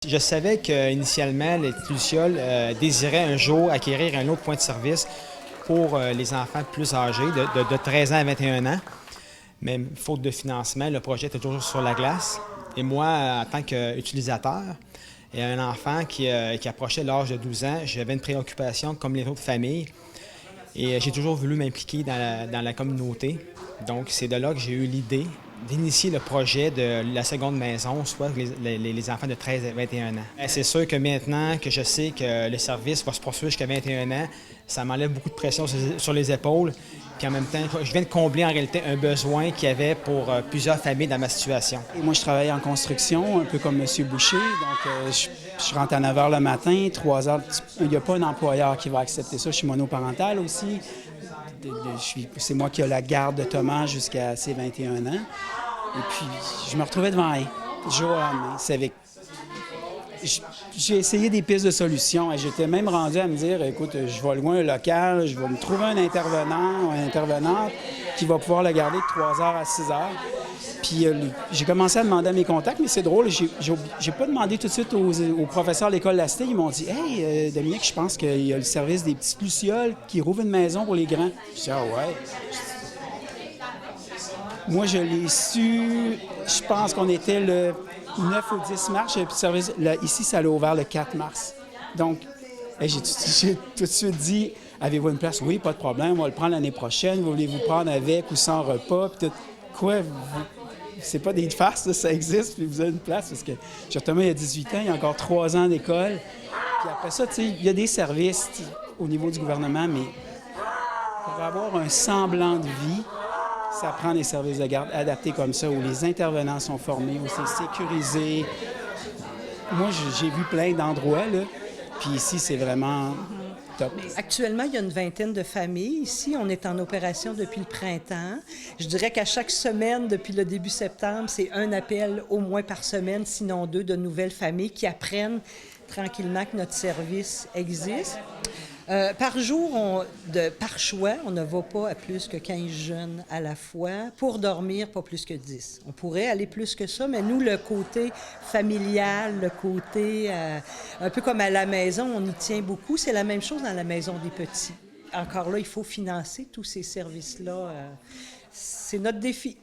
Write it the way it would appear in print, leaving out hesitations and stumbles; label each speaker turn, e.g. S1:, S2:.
S1: Je savais qu'initialement, l'Institut Luciole désirait un jour acquérir un autre point de service pour les enfants plus âgés, de 13 ans à 21 ans. Mais faute de financement, le projet était toujours sur la glace. Et moi, en tant qu'utilisateur, et un enfant qui approchait l'âge de 12 ans, j'avais une préoccupation comme les autres familles. Et j'ai toujours voulu m'impliquer dans la communauté. Donc, c'est de là que j'ai eu l'idée d'initier le projet de la seconde maison, soit les enfants de 13 à 21 ans. C'est sûr que maintenant que je sais que le service va se poursuivre jusqu'à 21 ans, ça m'enlève beaucoup de pression sur les épaules. Puis en même temps, je viens de combler en réalité un besoin qu'il y avait pour plusieurs familles dans ma situation.
S2: Et moi, je travaille en construction, un peu comme M. Boucher. Donc, je rentre à 9 h le matin, 3 heures. Il n'y a pas un employeur qui va accepter ça. Je suis monoparental aussi. C'est moi qui ai la garde de Thomas jusqu'à ses 21 ans. Et puis, je me retrouvais devant elle, jour à main. J'ai essayé des pistes de solutions et j'étais même rendu à me dire, écoute, je vais louer un local, je vais me trouver un intervenant ou une intervenante qui va pouvoir le garder de 3 heures à 6 heures. Puis j'ai commencé à demander à mes contacts, mais c'est drôle, j'ai pas demandé tout de suite aux professeurs de l'école de la Cité. Ils m'ont dit « Hey, Dominique, je pense qu'il y a le service des petites lucioles qui rouvre une maison pour les grands. » Je dis « Ah ouais. » Moi, je l'ai su, je pense qu'on était le 9 ou 10 mars. J'avais plus de service. Là, ici, ça l'a ouvert le 4 mars. Donc, j'ai tout de suite dit « Avez-vous une place? » « Oui, pas de problème, on va le prendre l'année prochaine. Voulez-vous prendre avec ou sans repas? » Puis tout. Quoi? C'est pas des farces, là, ça existe, puis vous avez une place. Parce que Thomas, il y a 18 ans, il y a encore 3 ans d'école. Puis après ça, tu sais, il y a des services au niveau du gouvernement, mais pour avoir un semblant de vie, ça prend des services de garde adaptés comme ça, où les intervenants sont formés, où c'est sécurisé. Moi, j'ai vu plein d'endroits, là, puis ici, c'est vraiment top.
S3: Actuellement, il y a une vingtaine de familles. Ici, on est en opération depuis le printemps. Je dirais qu'à chaque semaine, depuis le début septembre, c'est un appel au moins par semaine, sinon 2, de nouvelles familles qui apprennent tranquillement que notre service existe. Par jour, par choix, on ne va pas à plus que 15 jeunes à la fois. Pour dormir, pas plus que 10. On pourrait aller plus que ça, mais nous, le côté familial, le côté un peu comme à la maison, on y tient beaucoup. C'est la même chose dans la maison des petits. Encore là, il faut financer tous ces services-là. C'est notre défi.